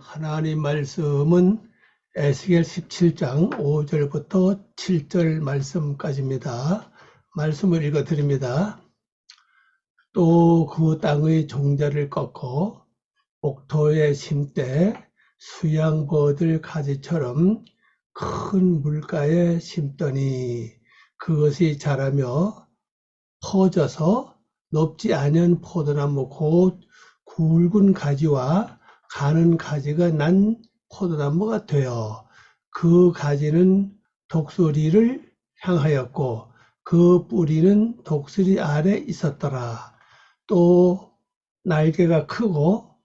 하나님 말씀은 에스겔 17장 5절부터 7절 말씀까지입니다. 말씀을 읽어 드립니다. 또 그 땅의 종자를 꺾어 옥토에 심되 수양버들 가지처럼 큰 물가에 심더니 그것이 자라며 퍼져서 높지 않은 포도나무 곧 굵은 가지와 가는 가지가 난 포도나무가 되어 그 가지는 독수리를 향하였고 그 뿌리는 독수리 아래 있었더라. 또 날개가 크고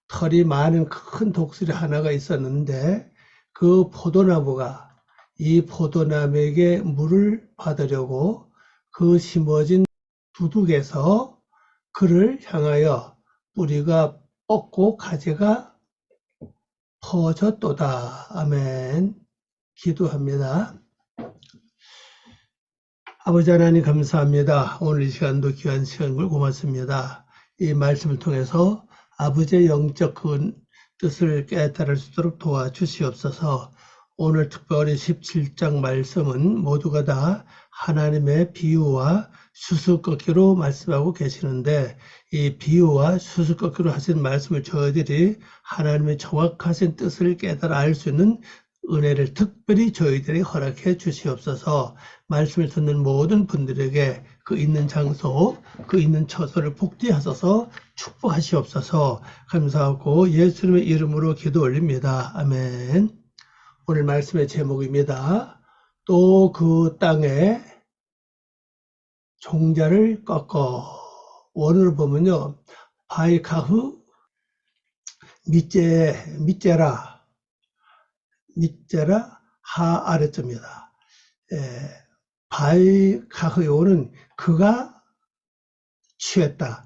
털이 많은 큰 독수리 하나가 있었는데 그 포도나무가 이 포도나무에게 물을 받으려고 그 심어진 두둑에서 그를 향하여 뿌리가 뻗고 가지가 퍼졌도다. 아멘. 기도합니다. 아버지 하나님 감사합니다. 오늘 이 시간도 귀한 시간을 고맙습니다. 이 말씀을 통해서 아버지의 영적 그 뜻을 깨달을 수 있도록 도와주시옵소서. 오늘 특별히 17장 말씀은 모두가 다 하나님의 비유와 수수께끼로 말씀하고 계시는데 이 비유와 수수께끼로 하신 말씀을 저희들이 하나님의 정확하신 뜻을 깨달아 알 수 있는 은혜를 특별히 저희들이 허락해 주시옵소서. 말씀을 듣는 모든 분들에게 그 있는 장소, 그 있는 처소를 복되하소서 축복하시옵소서. 감사하고 예수님의 이름으로 기도 올립니다. 아멘. 오늘 말씀의 제목입니다. 또 그 땅에 종자를 꺾어. 원어로 보면요. 바이카흐 밑제라 하 아래점이다. 바이카흐요는 그가 취했다.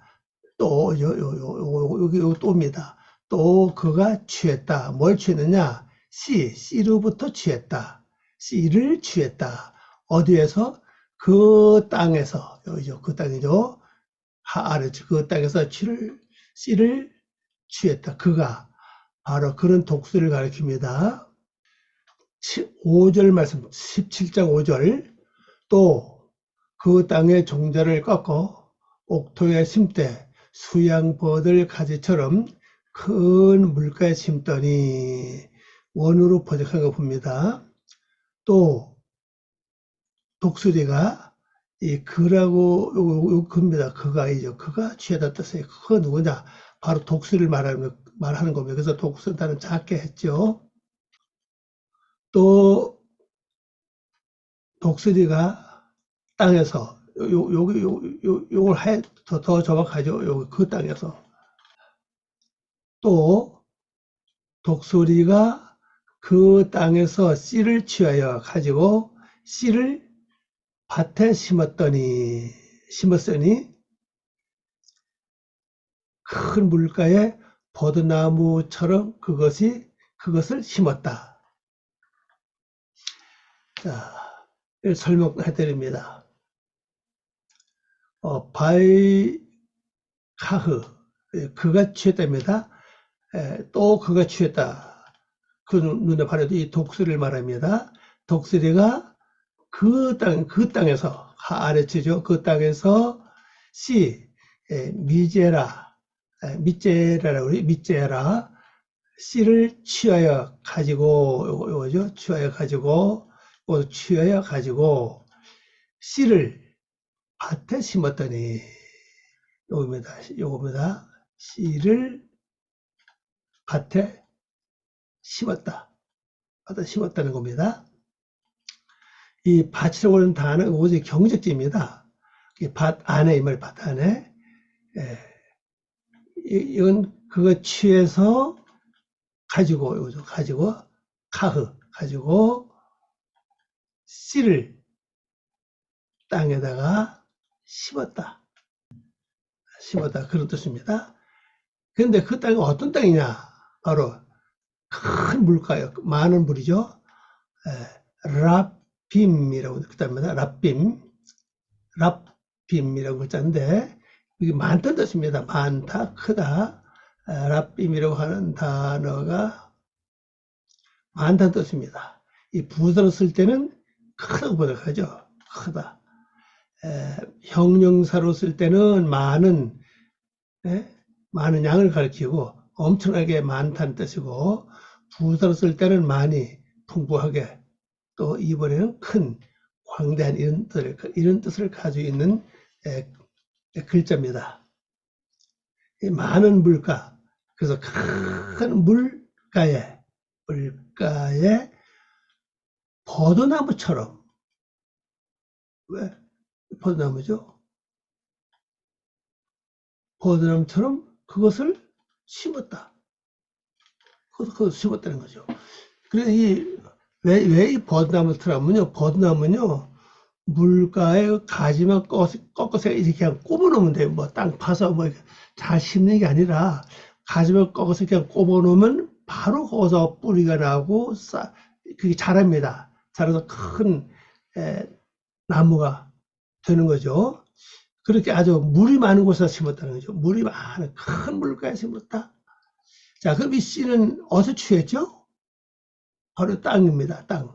또 여기 또입니다. 또 그가 취했다. 뭘 취했느냐? 씨로부터 취했다. 씨를 취했다. 어디에서? 그 땅에서. 여기죠. 그 땅이죠. 하 아래죠. 그 땅에서 씨를 취했다. 그가 바로 그런 독수리를 가리킵니다. 5절 말씀 17장 5절 또 그 땅의 종자를 꺾어 옥토에 심되 수양버들 가지처럼 큰 물가에 심더니 원으로 번역한 거 봅니다. 또 독수리가 이 그라고 요 그입니다. 그가이죠. 그가 취하다 뜻이에요. 그가 누구냐? 바로 독수리를 말하는 겁니다. 그래서 독수리는 작게 했죠. 또 독수리가 땅에서 요걸 더 정확하죠. 그 땅에서 또 독수리가 그 땅에서 씨를 취하여 가지고 씨를 밭에 심었으니 큰 물가에 버드나무처럼 그것을 심었다. 자, 설명해 드립니다. 바이카흐 그가 취했답니다. 또 그가 취했다. 그 눈에 바라도 이 독수리를 말합니다. 독수리가 그 땅에서 아래치죠. 그 땅에서 밑제라 씨를 취하여 가지고 요거죠. 취하여 가지고 씨를 밭에 심었더니 요겁니다. 씨를 밭에 심었다. 밭에 심었다는 겁니다. 이 밭이라고 하는 단어는 오직 경적지입니다. 밭 안에, 이 말 밭 안에. 이건 그거 취해서 가지고 씨를 땅에다가 심었다. 그런 뜻입니다. 그런데 그 땅이 어떤 땅이냐? 바로 큰 물가요. 많은 물이죠. 랍빔이라고 그럽니다. 랍빔이라고 글자인데 이게 많다는 뜻입니다. 많다, 크다. 랍빔이라고 하는 단어가 많다는 뜻입니다. 이 부사로 쓸 때는 크다고 번역하죠. 크다. 형용사로 쓸 때는 많은, 많은 양을 가리키고 엄청나게 많다는 뜻이고, 부사로 쓸 때는 많이, 풍부하게, 또 이번에는 큰, 광대한 이런 뜻을 가지고 있는 글자입니다. 많은 물가, 그래서 큰 물가에 버드나무처럼, 왜 버드나무죠? 버드나무처럼 그것을 심었다. 그것을 심었다는 거죠. 그래서 왜 이 버드나무를 하면요, 버드나무는요, 물가에 가지만 꺾어서 이렇게 그냥 꼽아놓으면 돼요. 뭐 땅 파서 뭐 잘 심는 게 아니라 가지만 꺾어서 그냥 꼽아놓으면 바로 거기서 뿌리가 나고 그게 자랍니다. 자라서 큰 나무가 되는 거죠. 그렇게 아주 물이 많은 곳에서 심었다는 거죠. 물이 많은 큰 물가에 심었다. 자, 그럼 이 씨는 어디서 취했죠? 바로 땅입니다. 땅.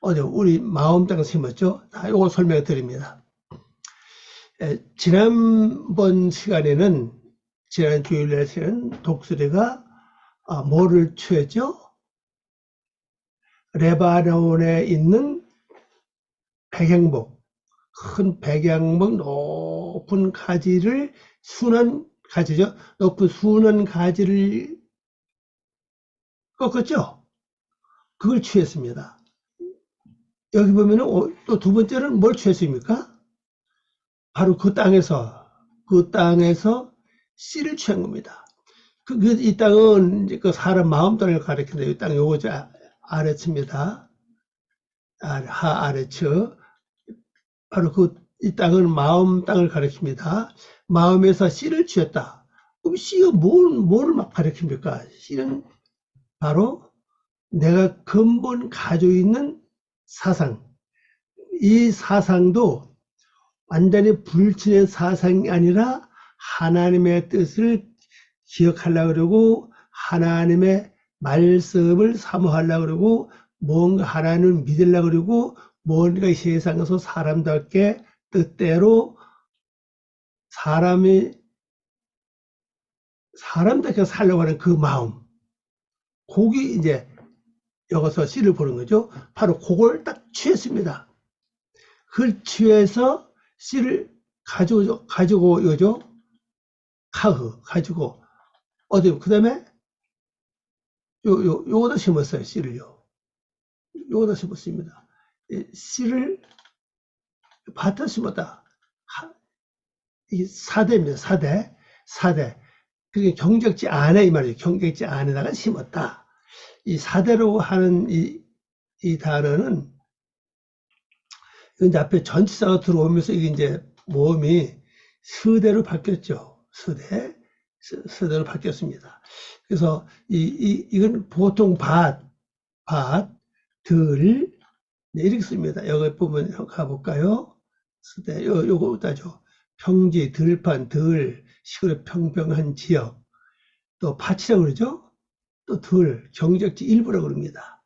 어디 우리 마음 땅 심었죠? 이거 설명해 드립니다. 지난번 시간에는 지난 주일날에는 독수리가 뭐를 취했죠? 레바논에 있는 백향목, 큰 백향목 높은 가지를 순한 가지죠. 높은 순한 가지를 꺾었죠. 그걸 취했습니다. 여기 보면은 또 두 번째는 뭘 취했습니까? 바로 그 땅에서 씨를 취한 겁니다. 이 땅은 이제 그 사람 마음 땅을 가리킨다. 이 땅 요거 아래츠입니다. 아래츠. 바로 이 땅은 마음 땅을 가리킵니다. 마음에서 씨를 취했다. 그럼 씨가 뭐를 막 가리킵니까? 씨는 바로 내가 근본 가지고 있는 사상. 이 사상도 완전히 불신의 사상이 아니라 하나님의 뜻을 기억하려고 그러고 하나님의 말씀을 사모하려고 그러고 뭔가 하나님을 믿으려고 그러고 뭔가 세상에서 사람답게 뜻대로 사람답게 살려고 하는 그 마음. 거기 이제 여기서 씨를 보는 거죠. 바로 그걸 딱 취했습니다. 그걸 취해서 씨를 가지고 요죠. 가지고 어디 그 다음에 요거다 심었어요. 씨를요. 요거다 심었습니다. 씨를 밭에 심었다. 이게 사대입니다. 사대. 그게 경적지 안에 이 말이죠. 경적지 안에다가 심었다. 이 사대로 하는 이 단어는 이제 앞에 전치사가 들어오면서 이게 이제 모음이 서대로 바뀌었죠. 서대로 바뀌었습니다. 그래서 이건 보통 들 이렇게 씁니다. 여기 보면 가볼까요? 서대 요거 따죠. 평지, 들판, 시골의 평평한 지역, 또 밭이라고 그러죠. 또 경적지 일부라고 그럽니다.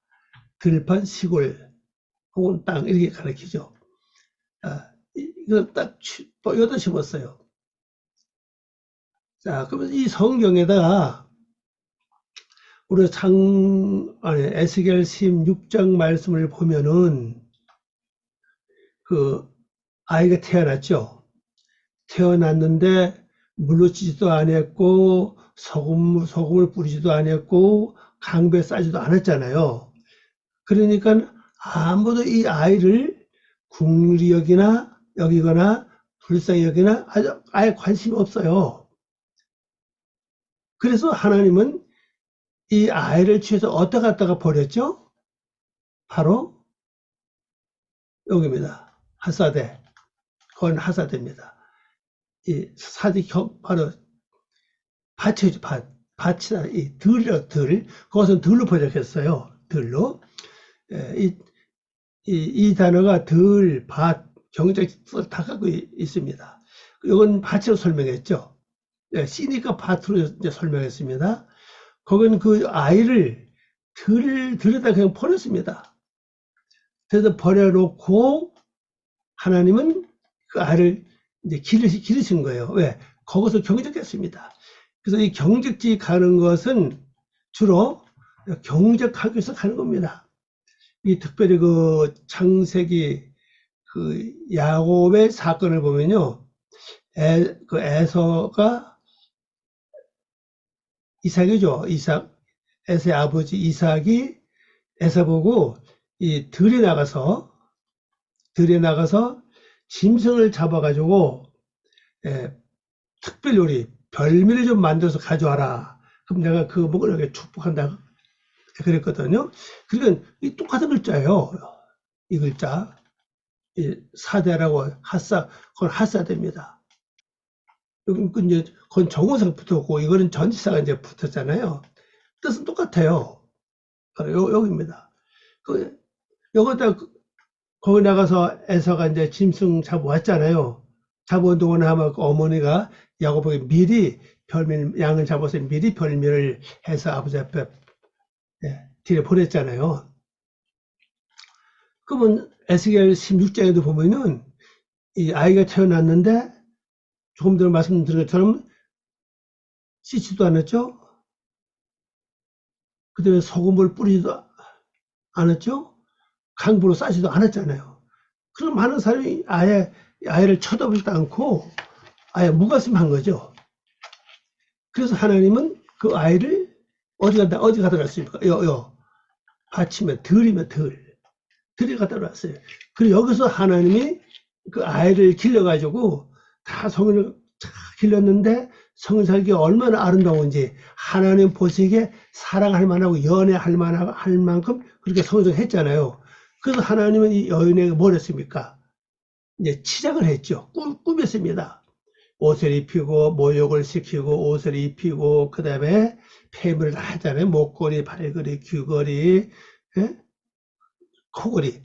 들판, 시골, 혹은 땅 이렇게 가르치죠. 이건 또 여기다 심었어요. 자, 그러면 이 성경에다가 우리 에스겔 16장 말씀을 보면은 그 아이가 태어났죠. 태어났는데 물로치지도 않았고 소금을 뿌리지도 않았고 강배에 싸지도 않았잖아요. 그러니까 아무도 이 아이를 국리 여기거나 불쌍히 여기나 아예 관심이 없어요. 그래서 하나님은 이 아이를 취해서 어디다 갖다가 버렸죠? 바로 여기입니다. 하사대. 그건 하사대입니다. 이 바로 밭이죠. 밭이다. 이 그것은 들로 번역했어요. 들로. 이 단어가 밭, 경적을 다 갖고 있습니다. 이건 밭으로 설명했죠. 씨니까 밭으로 이제 설명했습니다. 거기는 그 아이를 들에다 그냥 버렸습니다. 그래서 버려놓고 하나님은 그 알을 이제 기르신 거예요. 왜? 거기서 경적했습니다. 그래서 이 경적지 가는 것은 주로 경적하기 위해서 가는 겁니다. 이 특별히 그 창세기 그 야곱의 사건을 보면요. 그 에서가 이삭이죠. 에서의 아버지 이삭이 에서 보고 이 들에 나가서 짐승을 잡아가지고 특별히 우리 별미를 좀 만들어서 가져와라. 그럼 내가 그거 먹으려고 축복한다. 그랬거든요. 그러니까 이 똑같은 글자예요. 이 글자. 이 사대라고 그건 핫사대입니다. 이제 그건 정호성 붙었고 이거는 전치사가 이제 붙었잖아요. 뜻은 똑같아요. 여기입니다. 여기다 거기 나가서 에서가 이제 짐승 잡아왔잖아요. 잡아온 동안에 아마 그 어머니가 야곱에게 미리 양을 잡아서 미리 별미를 해서 아버지 앞에 뒤에 보냈잖아요. 그러면 에스겔 16장에도 보면은 이 아이가 태어났는데 조금 전에 말씀드린 것처럼 씻지도 않았죠. 그 다음에 소금을 뿌리지도 않았죠. 강부로 싸지도 않았잖아요. 그럼 많은 사람이 아이를 쳐다보지도 않고 아예 무관심한 거죠. 그래서 하나님은 그 아이를 어디 갖다 놨습니까? 받치면 들이 갖다 놨어요. 그리고 여기서 하나님이 그 아이를 길러가지고 다 성을 길렀는데 성살기 얼마나 아름다운지 하나님 보시기에 사랑할 만하고 연애할 만할 만큼 그렇게 성장했잖아요. 그래서 하나님은 이 여인에게 뭘 했습니까? 이제 치장을 했죠. 꾸몄습니다. 옷을 입히고 모욕을 시키고 옷을 입히고 그 다음에 폐물을 다 하잖아요. 목걸이, 발걸이, 귀걸이, 코걸이.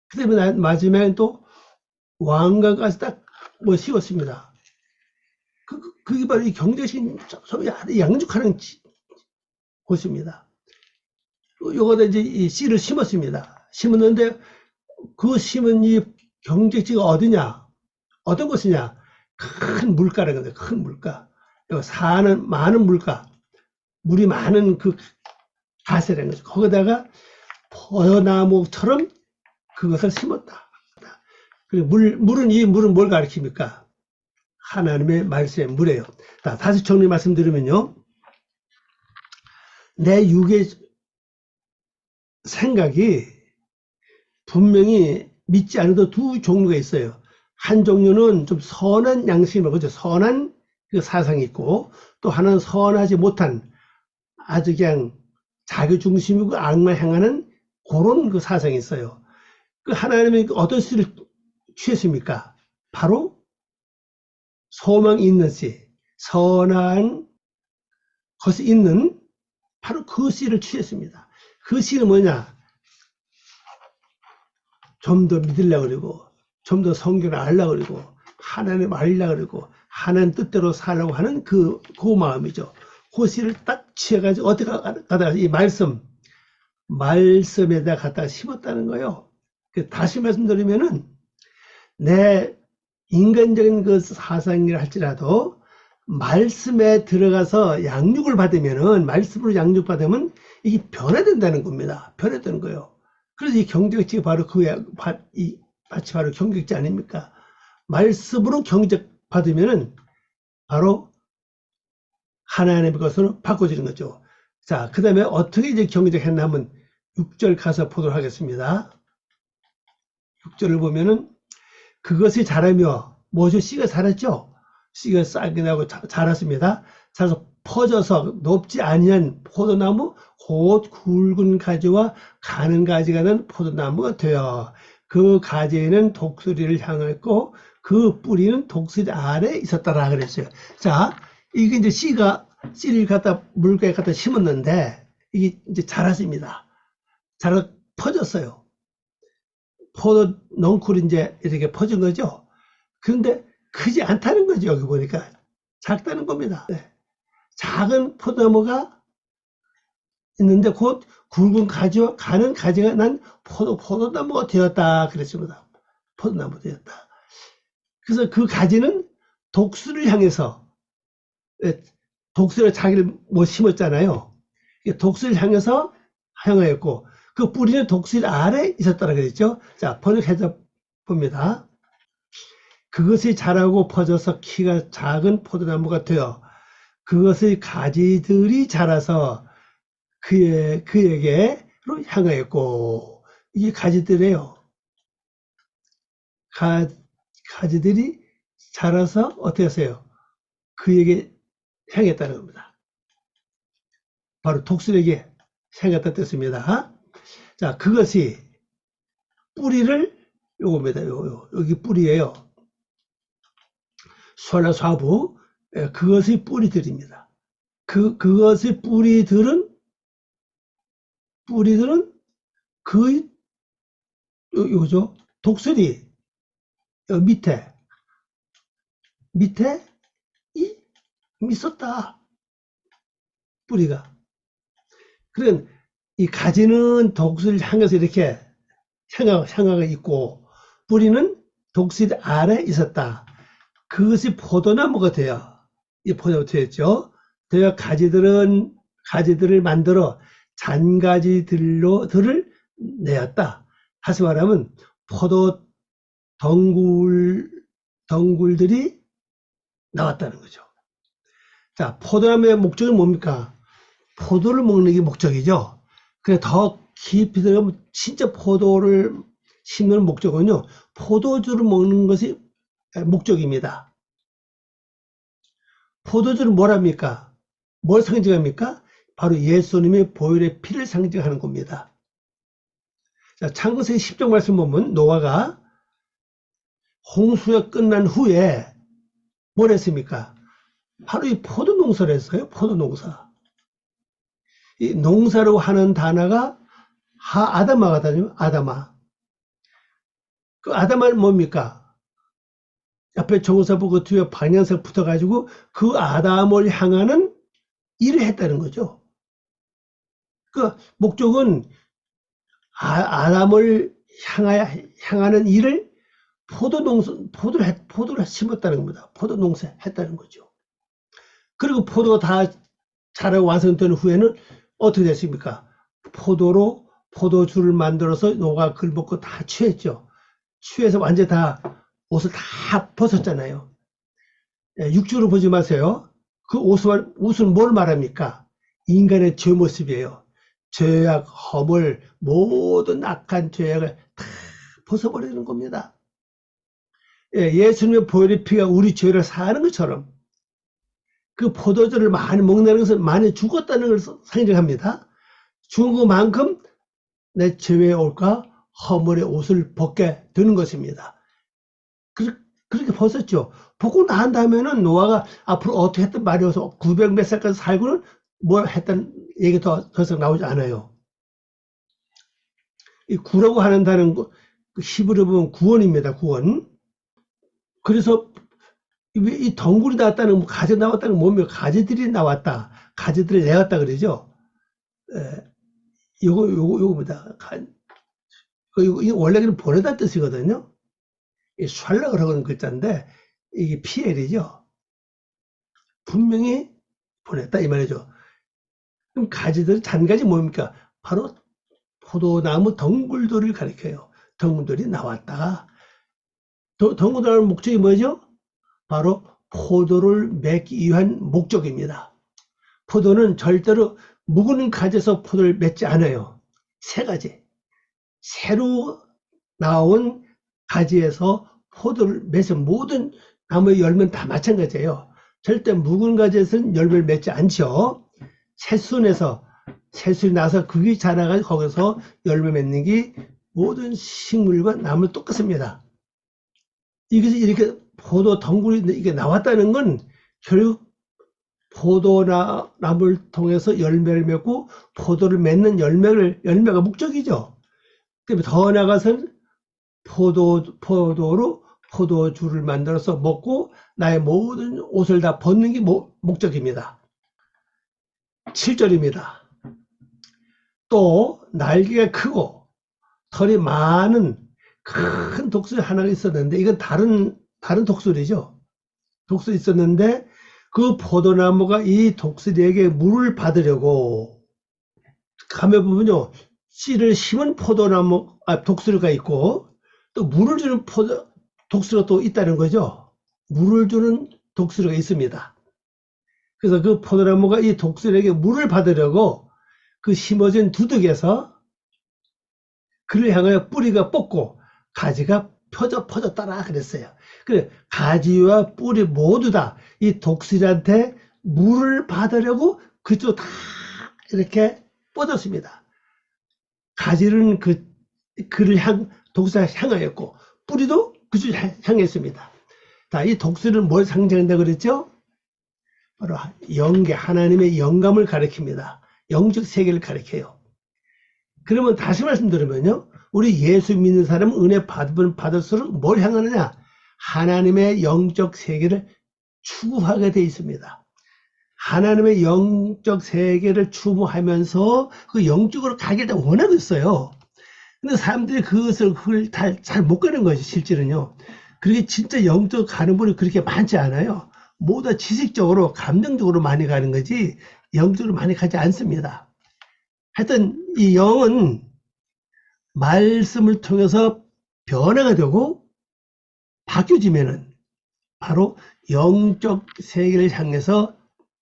그 다음에 마지막에 또 왕관까지 딱 씌웠습니다. 그게 바로 이 경제신 서로 양육하는 곳입니다. 요거다 이제 이 씨를 심었습니다. 심었는데 그 심은 이 경제지가 어디냐? 어떤 곳이냐? 큰 물가라는 거예요. 큰 물가. 사는 많은 물가. 물이 많은 그 가세라는 거죠. 거기다가 포도나무처럼 그것을 심었다. 그리고 물은 뭘 가리킵니까? 하나님의 말씀의 물이에요. 다시 정리 말씀드리면요. 내 육의 생각이 분명히 믿지 않아도 두 종류가 있어요. 한 종류는 좀 선한 양심을, 그죠? 선한 그 사상이 있고, 또 하나는 선하지 못한 아주 그냥 자기중심이고 악만 행하는 그런 그 사상이 있어요. 그 하나님이 어떤 씨를 취했습니까? 바로 소망이 있는 씨, 선한 것이 있는 바로 그 씨를 취했습니다. 그 씨는 뭐냐? 좀 더 믿으려고 그러고, 좀 더 성경을 알려고 그러고, 하나님 알려고 그러고, 하나님 뜻대로 살려고 하는 그 마음이죠. 그 씨를 딱 취해가지고 어떻게 가다가 이 말씀에다 갖다가 심었다는 거예요. 다시 말씀드리면은 내 인간적인 그 사상이라 할지라도 말씀에 들어가서 양육을 받으면은 말씀으로 양육받으면 이게 변화된다는 겁니다. 변화되는 거예요. 그래서 이 경적지가 바로 마치 바로 경적지 아닙니까? 말씀으로 경적 받으면은 바로 하나님의 것으로 바꿔지는 거죠. 자, 그 다음에 어떻게 이제 경적했나 하면 6절 가서 보도록 하겠습니다. 6절을 보면은 그것이 자라며 뭐죠? 씨가 자랐죠? 씨가 싹이 나고 자랐습니다. 자라서 퍼져서 높지 아니한 포도나무 곧 굵은 가지와 가는 가지가 난 포도나무가 되어 그 가지에는 독수리를 향했고 그 뿌리는 독수리 아래 있었더라 그랬어요. 자, 이게 이제 씨를 물가에 갖다 심었는데 이게 이제 자랐습니다. 자라 퍼졌어요. 포도 넝쿨이 이제 이렇게 퍼진 거죠. 그런데 크지 않다는 거죠. 여기 보니까 작다는 겁니다. 네. 작은 포도나무가 있는데 곧 굵은 가지와 가는 가지가 난 포도나무가 되었다 그랬습니다. 포도나무 되었다. 그래서 그 가지는 독수를 향해서, 독수리가 자기를 못 심었잖아요. 독수리를 향해서 향하였고 그 뿌리는 독수리 아래 있었다고 그랬죠. 자, 번역해서 봅니다. 그것이 자라고 퍼져서 키가 작은 포도나무가 되어 그것의 가지들이 자라서 그에게로 향하였고, 이게 가지들이에요. 가지들이 자라서 어떻게 하세요? 그에게 향했다는 겁니다. 바로 독수리에게 향했다는 뜻입니다. 자, 그것이 뿌리를 요겁니다. 여기 뿌리예요. 수화나 수화부, 그것의 뿌리들입니다. 그것의 뿌리들은 그 요죠. 독수리 밑에 있었다. 뿌리가. 그런 이 가지는 독수리를 향해서 이렇게 향하가 있고 뿌리는 독수리 아래 있었다. 그것이 포도나무가 되어 이 포도나무가 되었죠. 되어 가지들을 만들어 잔가지들을 내었다. 다시 말하면 포도 덩굴들이 나왔다는 거죠. 자, 포도나무의 목적은 뭡니까? 포도를 먹는 게 목적이죠. 그래 더 깊이 들어가면 진짜 포도를 심는 목적은요, 포도주를 먹는 것이 목적입니다. 포도주는 뭐랍니까? 뭘 상징합니까? 바로 예수님의 보혈의 피를 상징하는 겁니다. 자, 창세기 10장 말씀 보면 노아가 홍수가 끝난 후에 뭘 했습니까? 바로 이 포도 농사를 했어요. 포도 농사. 이 농사로 하는 단어가 아다마거든요. 아다마. 그 아다마는 뭡니까? 앞에 정사부 그 뒤에 방향석 붙어가지고 그 아담을 향하는 일을 했다는 거죠. 그 목적은 아담을 향하는 일을 포도를 심었다는 겁니다. 포도 농사 했다는 거죠. 그리고 포도가 다 자라고 완성된 후에는 어떻게 됐습니까? 포도주를 만들어서 노아가 그걸 먹고 다 취했죠. 취해서 완전 다 옷을 다 벗었잖아요. 육주로 보지 마세요. 그 옷은 뭘 말합니까? 인간의 죄 모습이에요. 죄악, 허물, 모든 악한 죄악을 다 벗어버리는 겁니다. 예수님의 보혈의 피가 우리 죄를 사하는 것처럼 그 포도주를 많이 먹는 것은 많이 죽었다는 걸 상징합니다. 죽은 것만큼 내 죄의 옷과 허물의 옷을 벗게 되는 것입니다. 그렇게 벗었죠. 벗고 난 다음에는 노아가 앞으로 어떻게 했던 말이 어서 900 몇 살까지 살고는 뭘 했던 얘기 더 이상 나오지 않아요. 이 구라고 하는 단어는 그 히브리어 보면 구원입니다. 구원. 그래서 이 덩굴이 나왔다는 가지 나왔다는 뭡니까? 가지들이 나왔다. 가지들을 내었다 그러죠. 요거입니다. 이거 원래는 보내다 뜻이거든요. 이 샬락을 하는 글자인데 이게 PL이죠. 분명히 보냈다 이 말이죠. 그럼 잔가지 뭡니까? 바로 포도나무 덩굴들을 가리켜요. 덩굴들이 나왔다. 덩굴들의 목적이 뭐죠? 바로 포도를 맺기 위한 목적입니다. 포도는 절대로 묵은 가지에서 포도를 맺지 않아요. 세 가지. 새로 나온 가지에서 포도를 맺은 모든 나무의 열매는 다 마찬가지예요. 절대 묵은 가지에서는 열매를 맺지 않죠. 새순이 나서 그게 자라가지고 거기서 열매 맺는 게 모든 식물과 나무 똑같습니다. 이것이 이렇게 포도 덩굴이 이게 나왔다는 건 결국 포도나무를 통해서 열매를 맺고 포도를 맺는 열매가 목적이죠. 그다음에 더 나아가서는 포도로 포도주를 만들어서 먹고 나의 모든 옷을 다 벗는 게 목적입니다. 7절입니다. 또 날개가 크고 털이 많은 큰 독수리 하나가 있었는데, 이건 다른 독수리죠. 독수리 있었는데, 그 포도나무가 이 독수리에게 물을 받으려고 가면 보면요, 씨를 심은 포도나무, 독수리가 있고, 또 물을 주는 독수리가 또 있다는 거죠. 물을 주는 독수리가 있습니다. 그래서 그 포도나무가 이 독수리에게 물을 받으려고 그 심어진 두둑에서 그를 향하여 뿌리가 뻗고 가지가 퍼졌다라 그랬어요. 그래, 가지와 뿌리 모두 다 이 독수리한테 물을 받으려고 그쪽 다 이렇게 뻗었습니다. 가지는 그를 독수리를 향하였고, 뿌리도 그쪽을 향했습니다. 자, 이 독수리는 뭘 상징한다 그랬죠? 바로 영계, 하나님의 영감을 가리킵니다. 영적 세계를 가리켜요. 그러면 다시 말씀드리면요, 우리 예수 믿는 사람은 은혜 받으면 받을수록 뭘 향하느냐? 하나님의 영적 세계를 추구하게 돼 있습니다. 하나님의 영적 세계를 추구하면서 그 영적으로 가기를 원하고 있어요. 근데 사람들이 그걸 잘 못 가는 것이 실제는요. 그렇게 진짜 영적 가는 분이 그렇게 많지 않아요. 모두 다 지식적으로, 감정적으로 많이 가는 거지 영적으로 많이 가지 않습니다. 하여튼 이 영은 말씀을 통해서 변화가 되고 바뀌어지면은 바로 영적 세계를 향해서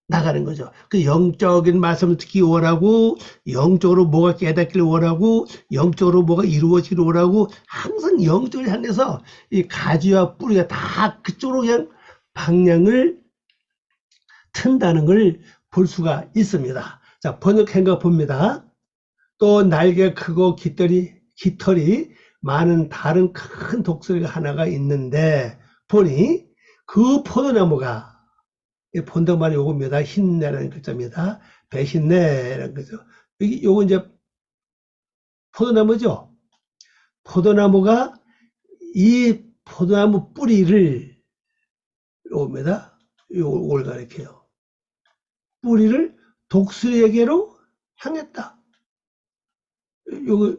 나가는 거죠. 그 영적인 말씀을 듣기 원하고, 영적으로 뭐가 깨닫기를 원하고, 영적으로 뭐가 이루어지기를 원하고, 항상 영적을 향해서 이 가지와 뿌리가 다 그쪽으로 그냥 방향을 튼다는 걸 볼 수가 있습니다. 자, 번역한 거 봅니다. 또 날개 크고 깃털이 많은 다른 큰 독수리가 하나가 있는데, 보니 그 포도나무가, 본당 말이 요겁니다. 흰내라는 글자입니다. 배흰내라는 거죠. 요거 이제 포도나무죠. 포도나무가 이 포도나무 뿌리를, 요겁니다. 요걸 가리켜요. 뿌리를 독수리에게로 향했다. 요거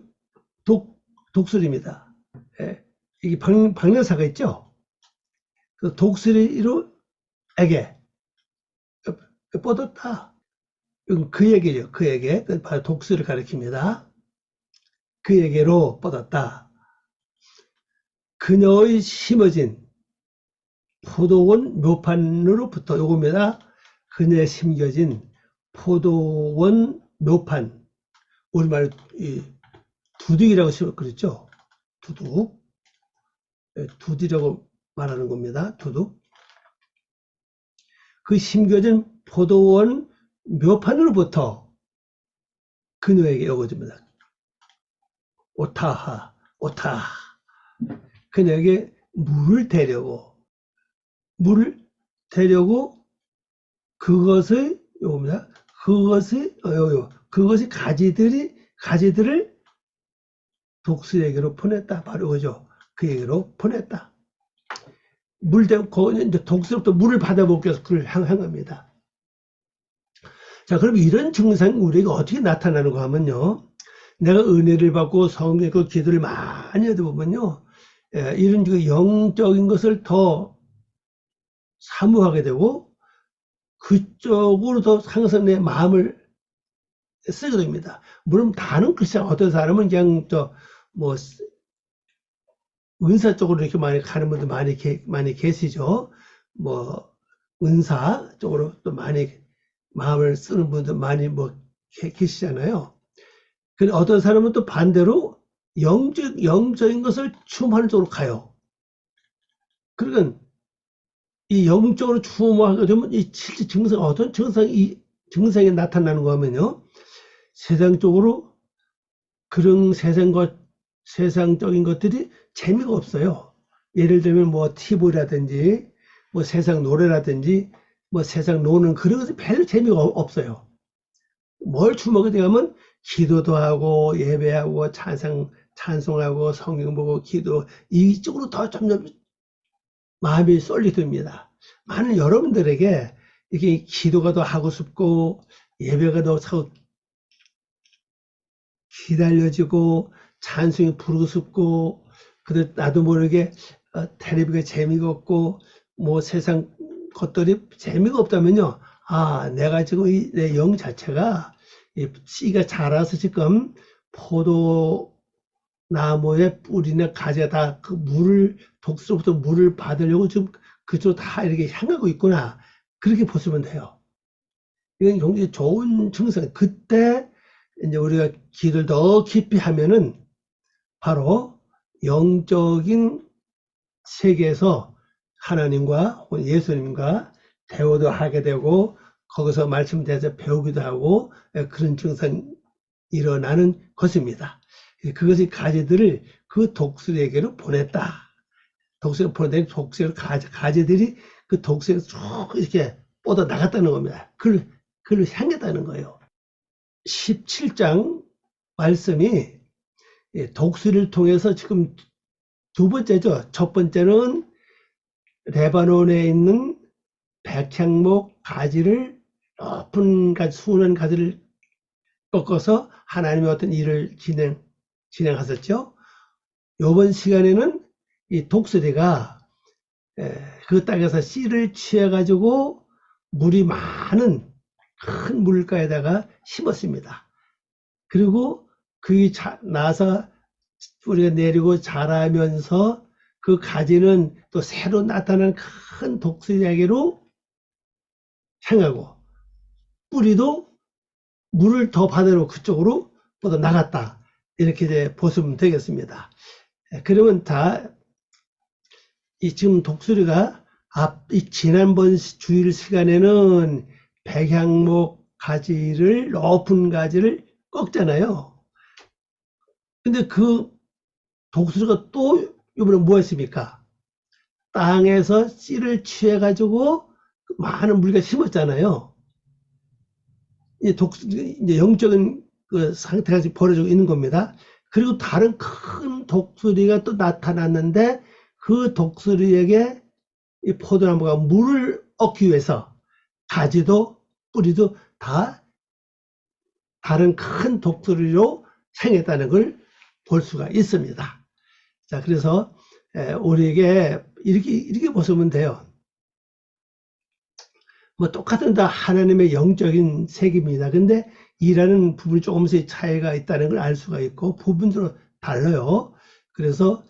독수리입니다. 예. 이게 박력사가 있죠. 그 독수리에게 뻗었다. 그 얘기죠. 그에게. 바로 독수리를 가리킵니다. 그에게로 뻗었다. 그녀의 심어진 포도원 묘판으로부터, 요겁니다. 그녀의 심겨진 포도원 묘판. 우리말 두둑이라고 그랬죠. 두둑. 두둑이라고 말하는 겁니다. 두둑. 그 심겨진 포도원 묘판으로부터 그녀에게 요거입니다. 오타하. 그녀에게 물을 대려고 그것의 요겁니다. 그것이 가지들을 독수리에게로 보냈다. 바로 그죠. 그에게로 보냈다. 독수리부터 물을 받아먹기 위해서 그를 향합니다. 자, 그럼 이런 증상이 우리가 어떻게 나타나는가 하면요. 내가 은혜를 받고 성경의 그 기도를 많이 하다 보면요. 이런 그 영적인 것을 더 사모하게 되고 그쪽으로 더 항상 내 마음을 쓰게 됩니다. 물론 다는 글쎄 어떤 사람은 그냥 뭐 은사 쪽으로 이렇게 많이 가는 분들 많이 계시죠. 뭐 은사 쪽으로 또 많이 마음을 쓰는 분들 많이 계시잖아요. 근데 어떤 사람은 또 반대로 영적인 것을 추모하는 쪽으로 가요. 그러니까 이 영적으로 추모하게 되면 이 실제 증상, 어떤 증상이 나타나는 거 하면요. 세상적으로 그런 세상적인 것들이 재미가 없어요. 예를 들면 뭐 TV라든지 뭐 세상 노래라든지 뭐 세상 노는 그런 것이 별로 재미가 없어요. 뭘 주목하게 되면 기도도 하고 예배하고 찬송하고 성경 보고 기도, 이쪽으로 더 점점 마음이 쏠리게 됩니다. 많은 여러분들에게 이렇게 기도가 더 하고 싶고 예배가 더 기다려지고 찬송이 부르고 싶고 그래도 나도 모르게 텔레비가 재미가 없고 뭐 세상 것들이 재미가 없다면요. 아, 내가 지금 내 영 자체가 이 씨가 자라서 지금 포도나무의 뿌리나 가지가 다 그 물을 독수로부터 물을 받으려고 지금 그쪽 다 이렇게 향하고 있구나. 그렇게 보시면 돼요. 이건 굉장히 좋은 증상. 그때 이제 우리가 기도를 더 깊이 하면은 바로 영적인 세계에서 하나님과 예수님과 대화도 하게 되고 거기서 말씀 대해서 배우기도 하고 그런 증상이 일어나는 것입니다. 그것이 가지들을 그 독수리에게로 보냈다. 독수리를 보내는 독수리 가지들이 그 독수리에 쭉 이렇게 뻗어 나갔다는 겁니다. 그를 향했다는 거예요. 17장 말씀이 독수리를 통해서 지금 두 번째죠. 첫 번째는 레바논에 있는 백향목 가지를 높은 가지, 순한 가지를 꺾어서 하나님의 어떤 일을 진행하셨죠. 이번 시간에는 이 독수리가 그 땅에서 씨를 취해가지고 물이 많은 큰 물가에다가 심었습니다. 그리고 그게 나서 뿌리가 내리고 자라면서 그 가지는 또 새로 나타난 큰 독수리에게로 향하고 뿌리도 물을 더 받으러 그쪽으로 뻗어 나갔다. 이렇게 이제 보시면 되겠습니다. 그러면 지금 독수리가 이 지난번 주일 시간에는 백향목 가지를 높은 가지를 꺾잖아요. 근데 그 독수리가 또 이번에 뭐 했습니까? 땅에서 씨를 취해 가지고 많은 물과 심었잖아요. 이제 영적인 그 상태가 지금 벌어지고 있는 겁니다. 그리고 다른 큰 독수리가 또 나타났는데 그 독수리에게 이 포도나무가 물을 얻기 위해서 가지도 뿌리도 다 다른 큰 독수리로 향했다는 걸 볼 수가 있습니다. 자, 그래서 우리에게 이렇게 보시면 돼요. 뭐 똑같은 다 하나님의 영적인 세계입니다. 근데 일하는 부분이 조금씩 차이가 있다는 걸 알 수가 있고 부분적으로 달라요. 그래서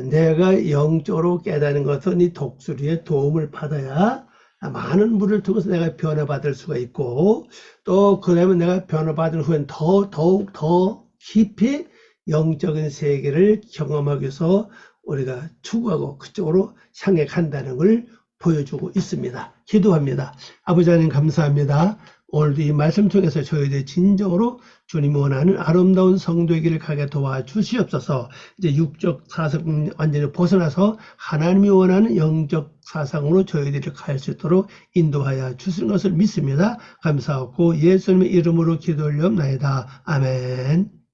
내가 영적으로 깨닫는 것은 이 독수리의 도움을 받아야 많은 물을 통해서 내가 변화받을 수가 있고 또 그다음에 내가 변화받은 후엔 더욱 더 깊이 영적인 세계를 경험하기 위해서 우리가 추구하고 그쪽으로 향해 간다는 걸 보여주고 있습니다. 기도합니다. 아버지 하나님 감사합니다. 오늘도 이 말씀 통해서 저희들이 진정으로 주님이 원하는 아름다운 성도의 길을 가게 도와주시옵소서. 이제 육적 사상 완전히 벗어나서 하나님이 원하는 영적 사상으로 저희들이 갈 수 있도록 인도하여 주시는 것을 믿습니다. 감사하고 예수님의 이름으로 기도 올려옵나이다. 아멘.